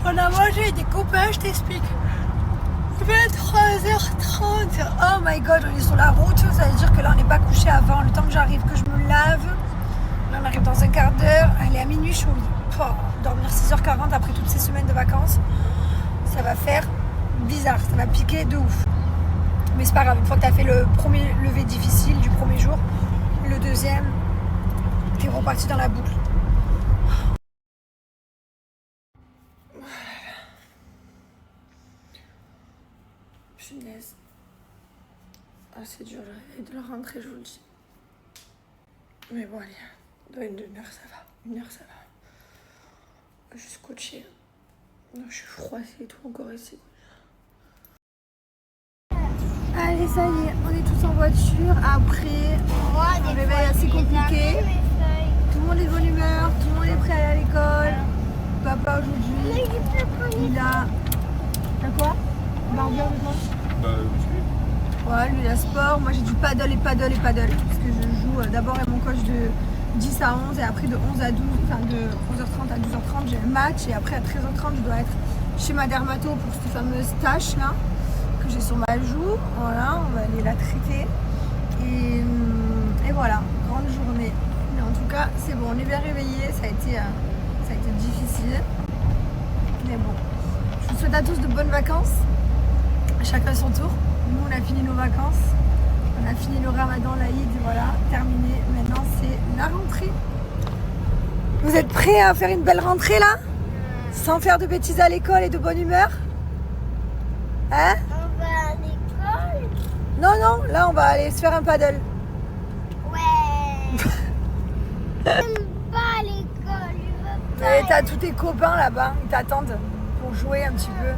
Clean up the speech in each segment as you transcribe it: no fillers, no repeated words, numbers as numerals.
On a mangé avec des copains, je t'explique. 23h30. Oh my god, on est sur la route. Ça veut dire que là, on n'est pas couché avant. Le temps que j'arrive, que je me lave. Là, on arrive dans un quart d'heure. Elle est à minuit, je suis au lit. Dormir 6h40 après toutes ces semaines de vacances, ça va faire bizarre. Ça va piquer de ouf. Mais c'est pas grave. Une fois que tu as fait le premier lever difficile du premier jour, le deuxième, t'es reparti dans la boucle. Punaise. Ah, c'est dur de la rentrée, je vous le dis. Mais bon, allez, dans une demi-heure, ça va. Une heure, ça va. Je suis scotchée. Je suis froissée et tout encore ici. Allez, ça y est, on est tous en voiture. Après un réveil assez compliqué. Tout le monde est de bonne humeur, tout le monde est prêt à aller à l'école. Papa aujourd'hui, il a... T'as quoi? Barbie avec moi? Ouais, lui il a sport. Moi j'ai du paddle et paddle et paddle. Parce que je joue d'abord avec mon coach de 10 à 11 et après de 11 à 12, enfin de 11h30 à 12h30 j'ai un match et après à 13h30 je dois être chez ma dermato pour cette fameuse tache là que j'ai sur ma joue. Voilà, on va aller la traiter et voilà, grande journée. Mais en tout cas c'est bon, on est bien réveillés, ça a été difficile. Mais bon, je vous souhaite à tous de bonnes vacances, chacun son tour. Nous on a fini nos vacances. On a fini le ramadan, l'Aïd, voilà, terminé. Maintenant, c'est la rentrée. Vous êtes prêts à faire une belle rentrée, là? Sans faire de bêtises à l'école et de bonne humeur? Hein? On va à l'école? Non, non, là, on va aller se faire un paddle. Ouais. J'aime pas l'école, je veux pas. Et t'as tous tes copains, là-bas, ils t'attendent pour jouer un petit peu.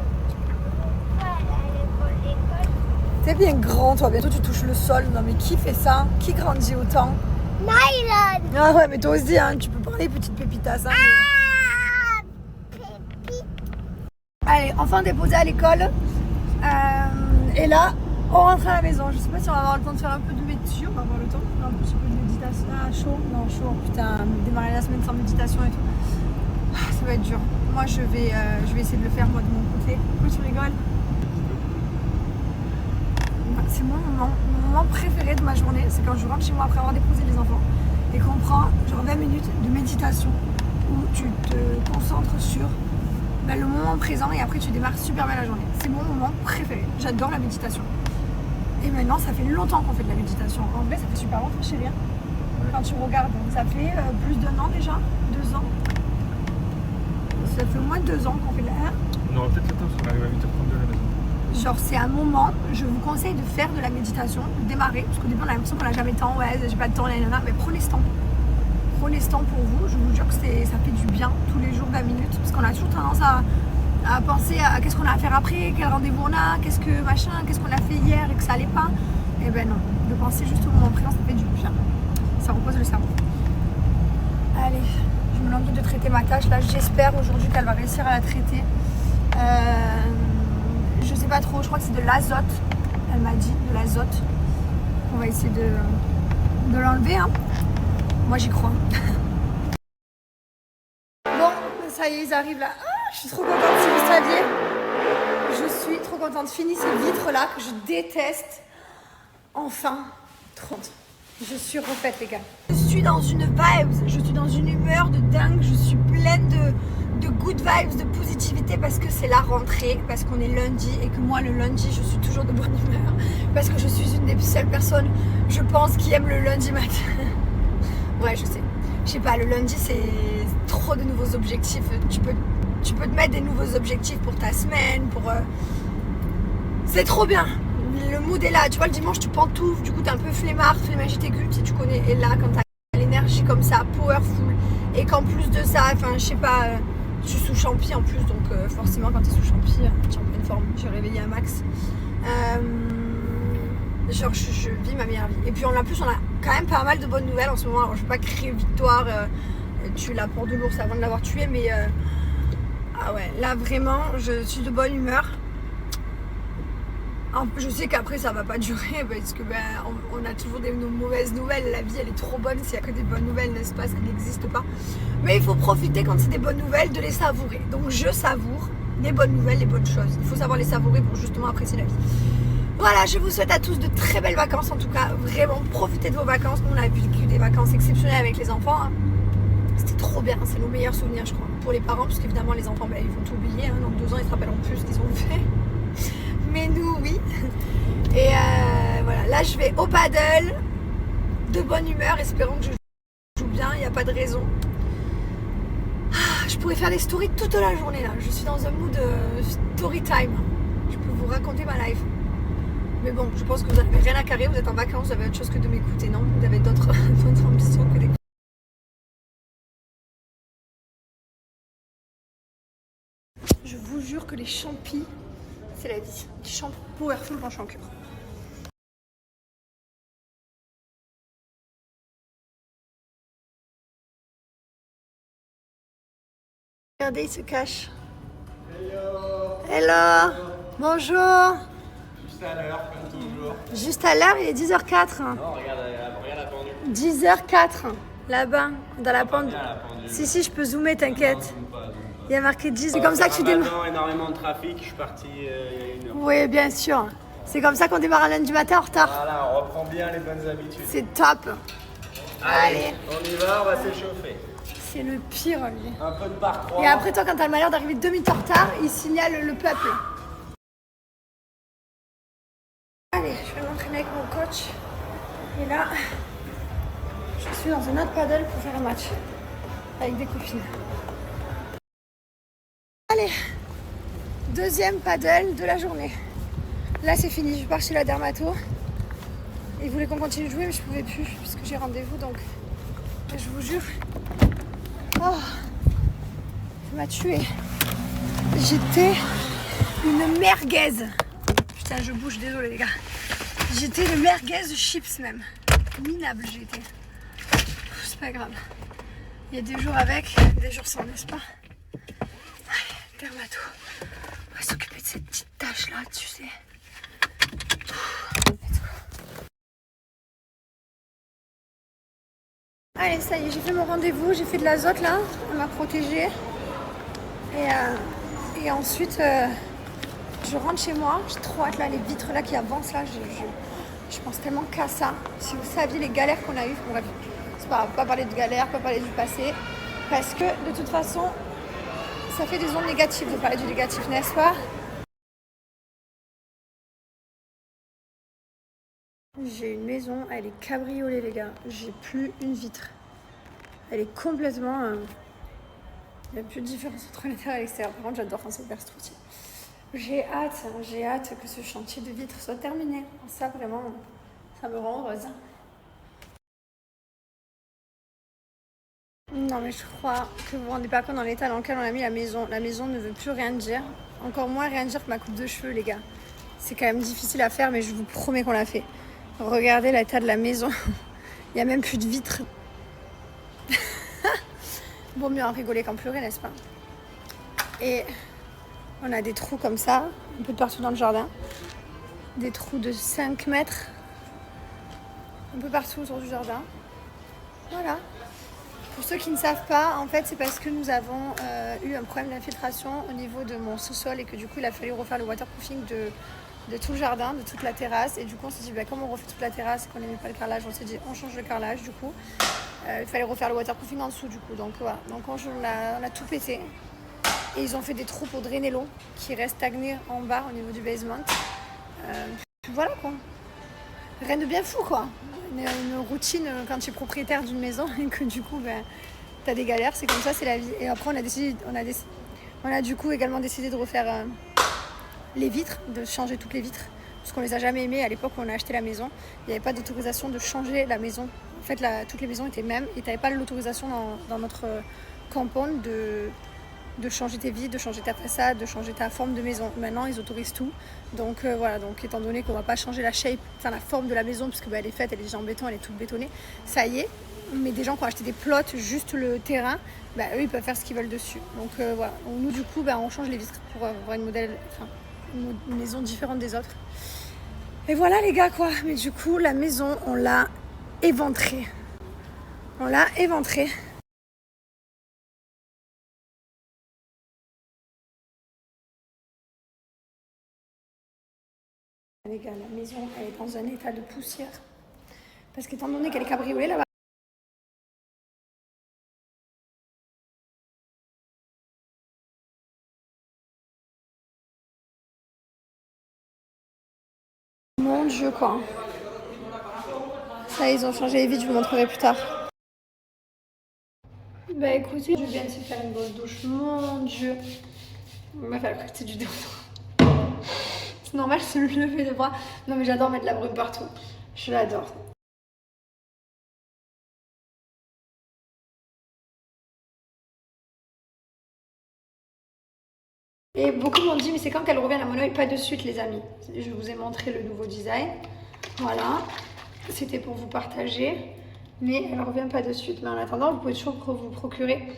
T'es bien grand, toi, bientôt tu touches le sol. Non, mais qui fait ça? Qui grandit autant? Nylon. Ah ouais, mais toi aussi, hein, tu peux parler, petite pépitas. Hein, Ah, pépite. Allez, enfant déposé à l'école. Et là, on rentre à la maison. Je sais pas si on va avoir le temps de faire un peu de méditation. On va avoir le temps de faire un petit peu de méditation. Ah, chaud. Non, chaud. Putain, démarrer la semaine sans méditation et tout. Ah, ça va être dur. Moi, je vais essayer de le faire, moi, de mon côté. Pourquoi tu rigoles? C'est mon moment préféré de ma journée, c'est quand je rentre chez moi après avoir déposé les enfants et qu'on prend genre 20 minutes de méditation où tu te concentres sur le moment présent et après tu démarres super bien la journée. C'est mon moment préféré, j'adore la méditation. Et maintenant ça fait longtemps qu'on fait de la méditation. En vrai ça fait super longtemps chérie. Quand tu regardes, ça fait plus d'1 an déjà, 2 ans. Ça fait au moins 2 ans qu'on fait de la... On aura peut-être le temps parce qu'on arrive à 8h32 à la maison. Genre c'est un moment, je vous conseille de faire de la méditation, de démarrer, parce qu'au début on a l'impression qu'on n'a jamais le temps, ouais j'ai pas de temps, nanana, mais prenez ce temps. Prenez ce temps pour vous, je vous jure que ça fait du bien tous les jours 20 minutes, parce qu'on a toujours tendance à penser à qu'est-ce qu'on a à faire après, quel rendez-vous on a, qu'est-ce qu'on a fait hier et que ça allait pas. Et ben non, de penser juste au moment présent ça fait du bien, ça repose le cerveau. Allez, je me lance de traiter ma tâche, là j'espère aujourd'hui qu'elle va réussir à la traiter. Je sais pas trop, je crois que c'est de l'azote. Elle m'a dit de l'azote. On va essayer de l'enlever. Hein. Moi j'y crois. Bon, ça y est, ils arrivent là. Ah, je suis trop contente si vous saviez. Je suis trop contente. Fini ces vitres là que je déteste. Enfin, trop contente. Je suis refaite les gars. Je suis dans une vibe, je suis dans une humeur de dingue. Je suis pleine de good vibes, de positivité parce que c'est la rentrée, parce qu'on est lundi et que moi le lundi je suis toujours de bonne humeur parce que je suis une des seules personnes je pense qui aime le lundi matin. Ouais je sais pas, le lundi c'est trop de nouveaux objectifs, tu peux te mettre des nouveaux objectifs pour ta semaine, c'est trop bien, le mood est là, tu vois le dimanche tu pantoufles, du coup t'es un peu flemmard, flémagitégule si tu connais, et là quand t'as l'énergie comme ça, powerful, et qu'en plus de ça, enfin je sais pas, je suis sous champi en plus, donc forcément quand t'es sous champi, tu es en pleine forme. J'ai réveillé un max. Genre je vis ma meilleure vie. Et puis en plus on a quand même pas mal de bonnes nouvelles en ce moment. Alors je vais pas crier victoire, tuer la porte de l'ours avant de l'avoir tué, mais ah ouais, là vraiment je suis de bonne humeur. Je sais qu'après ça va pas durer parce que on a toujours des mauvaises nouvelles. La vie elle est trop bonne, s'il y a que des bonnes nouvelles, n'est-ce pas, ça n'existe pas. Mais il faut profiter quand c'est des bonnes nouvelles de les savourer. Donc je savoure les bonnes nouvelles, les bonnes choses. Il faut savoir les savourer pour justement apprécier la vie. Voilà, je vous souhaite à tous de très belles vacances. En tout cas, vraiment, profitez de vos vacances. Nous, on a vécu des vacances exceptionnelles avec les enfants. Hein. C'était trop bien, c'est nos meilleurs souvenirs, je crois. Pour les parents, parce qu'évidemment, les enfants, ils vont tout oublier. Hein. Dans 2 ans, ils se rappelleront plus ce qu'ils ont fait. Mais nous, oui. Et voilà, là, je vais au paddle, de bonne humeur, espérons que je joue bien, il n'y a pas de raison. Je pourrais faire des stories toute la journée, là. Je suis dans un mood story time. Je peux vous raconter ma life. Mais bon, je pense que vous n'avez rien à carrer, vous êtes en vacances, vous avez autre chose que de m'écouter, non? Vous avez d'autres ambitions que d'écouter. Je vous jure que les champis, c'est la vie. Les champis powerful quand je suis en cure. Regardez, il se cache. Hello. Bonjour. Juste à l'heure, comme toujours. Juste à l'heure, il est 10h04. Non, regarde la pendule. 10h04, là-bas, dans la pendule. Bien la pendule. Si, je peux zoomer, t'inquiète. Zoom pas. Il y a marqué 10. C'est comme ça que tu démarres. Maintenant, énormément de trafic, je suis parti il y a 1 heure. Oui, bien sûr. C'est comme ça qu'on démarre un lundi matin en retard. Voilà, on reprend bien les bonnes habitudes. C'est top. Allez. On y va, on va s'échauffer. C'est le pire, lui. Un peu de par 3. Et après, toi, quand t'as le malheur d'arriver 2 minutes en retard, il signale le peuple. Allez, je vais m'entraîner avec mon coach. Et là, je suis dans un autre paddle pour faire un match avec des copines. Allez, deuxième paddle de la journée. Là, c'est fini. Je pars chez la dermato. Ils voulaient qu'on continue de jouer, mais je pouvais plus puisque j'ai rendez-vous. Donc, je vous jure, oh, ça m'a tué. J'étais une merguez. Putain, je bouge, désolé les gars. J'étais une merguez chips même. Minable j'ai été. C'est pas grave. Il y a des jours avec, des jours sans, n'est-ce pas? Ouais, dermato. On va s'occuper de cette petite tache là, tu sais. Let's go. Allez, ça y est, j'ai fait mon rendez-vous, j'ai fait de l'azote là, on m'a protégée. Et ensuite, je rentre chez moi, j'ai trop hâte là, les vitres là qui avancent là, je pense tellement qu'à ça. Si vous saviez les galères qu'on a eues, bref, c'est pas parler de galères, pas parler du passé, parce que de toute façon, ça fait des ondes négatives de parler du négatif, n'est-ce pas? J'ai une maison, elle est cabriolée les gars, j'ai plus une vitre. Elle est complètement... Il n'y a plus de différence entre l'intérieur et l'extérieur. Par contre, j'adore quand c'est hyper strouti. J'ai hâte que ce chantier de vitres soit terminé. Ça, vraiment, ça me rend heureuse. Non, mais je crois que vous vous rendez pas compte dans l'état dans lequel on a mis la maison. La maison ne veut plus rien dire. Encore moins rien dire que ma coupe de cheveux, les gars. C'est quand même difficile à faire, mais je vous promets qu'on l'a fait. Regardez l'état de la maison. Il n'y a même plus de vitres. Bon, mieux en rigoler qu'en pleurer, n'est-ce pas? Et on a des trous comme ça, un peu de partout dans le jardin. Des trous de 5 mètres. Un peu partout autour du jardin. Voilà. Pour ceux qui ne savent pas, en fait, c'est parce que nous avons eu un problème d'infiltration au niveau de mon sous-sol et que du coup, il a fallu refaire le waterproofing de tout le jardin, de toute la terrasse. Et du coup, on s'est dit, comme on refait toute la terrasse et qu'on n'aimait pas le carrelage, on s'est dit, on change le carrelage du coup. Il fallait refaire le waterproofing en dessous du coup. Donc voilà, donc on a tout pété. Et ils ont fait des trous pour drainer l'eau qui reste stagnée en bas au niveau du basement. Voilà quoi. Rien de bien fou quoi. Une routine quand tu es propriétaire d'une maison et que du coup t'as des galères, c'est comme ça, c'est la vie. Et après on a du coup également décidé de refaire les vitres, de changer toutes les vitres. Parce qu'on les a jamais aimées à l'époque où on a acheté la maison. Il n'y avait pas d'autorisation de changer la maison. En fait, toutes les maisons étaient mêmes et tu n'avais pas l'autorisation dans notre compound de changer tes vitres, de changer ta façade, de changer ta forme de maison. Maintenant, ils autorisent tout. Donc voilà, donc étant donné qu'on ne va pas changer la forme de la maison, parce que elle est faite, elle est déjà en béton, elle est toute bétonnée, ça y est. Mais des gens qui ont acheté des plots, juste le terrain, eux, ils peuvent faire ce qu'ils veulent dessus. Donc voilà, donc, nous du coup, on change les vitres pour avoir une maison différente des autres. Et voilà les gars quoi, mais du coup la maison on l'a éventrée. Les gars, la maison, elle est dans un état de poussière. Parce qu'étant donné qu'elle est cabriolée là-bas, mon Dieu, quoi. Ça, ils ont changé les vitres, je vous montrerai plus tard. Bah écoutez, je viens de se faire une bonne douche. Mon Dieu. On m'a fait c'est du déodorant. C'est normal, c'est le lever de bras. Non, mais j'adore mettre de la brume partout. Je l'adore. Et beaucoup m'ont dit, mais c'est quand qu'elle revient la mono et pas de suite, les amis. Je vous ai montré le nouveau design. Voilà. C'était pour vous partager. Mais elle revient pas de suite. Mais en attendant, vous pouvez toujours vous procurer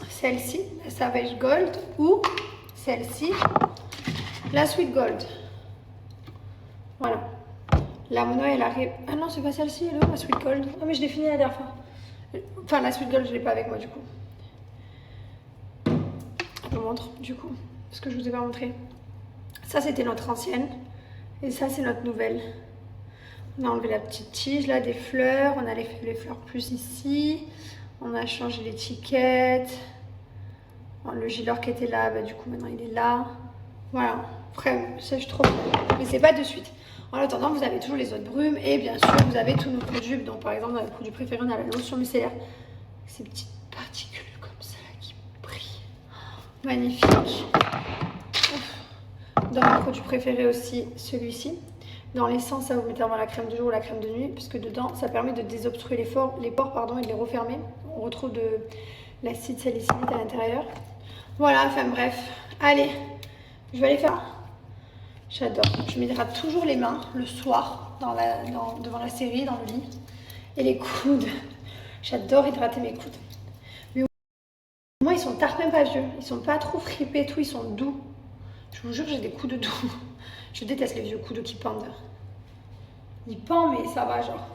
celle-ci, la Savage Gold, ou celle-ci, la Sweet Gold. Voilà. La mono, elle arrive... Ah non, c'est pas celle-ci, là, la Sweet Gold. Ah, mais je l'ai fini la dernière fois. Enfin, la Sweet Gold, je l'ai pas avec moi, du coup. Je vous montre, du coup, ce que je vous ai pas montré. Ça, c'était notre ancienne. Et ça, c'est notre nouvelle. On a enlevé la petite tige, là, des fleurs. On a les fleurs plus ici. On a changé l'étiquette. Bon, le gilet qui était là, bah, du coup, maintenant, il est là. Voilà. Après, ça, je trouve. Mais c'est pas de suite. En attendant, vous avez toujours les autres brumes. Et bien sûr, vous avez tous nos produits. Donc, par exemple, dans les produits préférés, on a la lotion micellaire. Ces petites particules comme ça, là, qui brillent. Magnifique. Dans mes produits préférés aussi, celui-ci. Dans l'essence, ça vous mettez vraiment la crème de jour ou la crème de nuit, puisque dedans, ça permet de désobstruer les pores et de les refermer. On retrouve de l'acide salicylique à l'intérieur. Voilà, enfin bref. Allez, je vais aller faire. J'adore. Je m'hydrate toujours les mains le soir, devant la série, dans le lit. Et les coudes. J'adore hydrater mes coudes. Mais moi, ils sont tard, même pas vieux. Ils sont pas trop fripés, tout. Ils sont doux. Je vous jure, j'ai des coudes doux. Je déteste les vieux coudes qui pendent. Ils pendent, mais ça va, genre.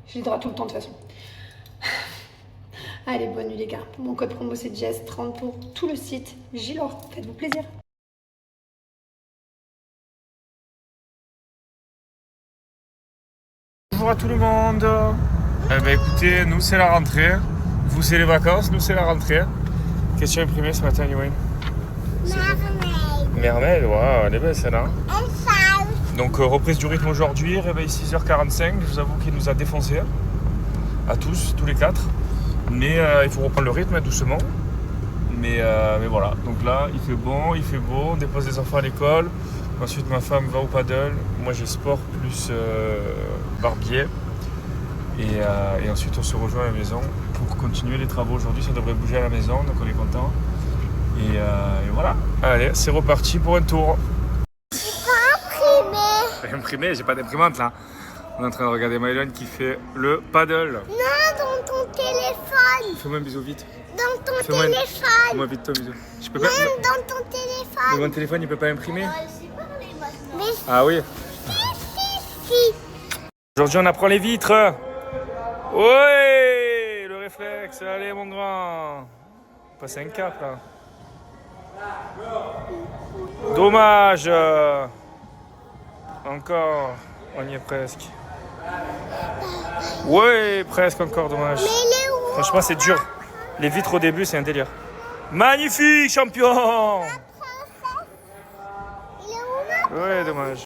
Je les hydrate tout le temps, de toute façon. Allez, bonne nuit, les gars. Mon code promo, c'est Jess30 pour tout le site. Gilor, faites-vous plaisir. Bonjour à tout le monde. Eh ben écoutez, nous c'est la rentrée. Vous c'est les vacances, nous c'est la rentrée. Question imprimée ce matin, Yoann. Mermaid, waouh, elle est belle celle-là. Donc reprise du rythme aujourd'hui, réveil 6h45. Je vous avoue qu'il nous a défoncé à tous les quatre. Mais il faut reprendre le rythme doucement. Mais voilà, donc là il fait bon, il fait beau, on dépose les enfants à l'école. Ensuite ma femme va au paddle, moi j'ai sport plus barbier. Et ensuite on se rejoint à la maison pour continuer les travaux. Aujourd'hui ça devrait bouger à la maison, donc on est content. Et voilà, allez c'est reparti pour un tour. Imprimé, j'ai pas d'imprimante là. On est en train de regarder Mylon qui fait le paddle. Non, dans ton téléphone. Fais-moi un bisou vite. Dans ton Fais-moi téléphone. Fais-moi vite ton bisou. Je peux Non, pas. dans ton téléphone. Mais mon téléphone il peut pas imprimer. Mais Ah oui. si. Aujourd'hui on apprend les vitres. Ouais, le réflexe. Allez mon grand. Passer un cap là. Dommage. Encore. On y est presque. Ouais, presque encore, dommage. Mais il est où? Franchement c'est dur. Les vitres au début c'est un délire. Magnifique champion. Il est où, ma? Ouais, dommage.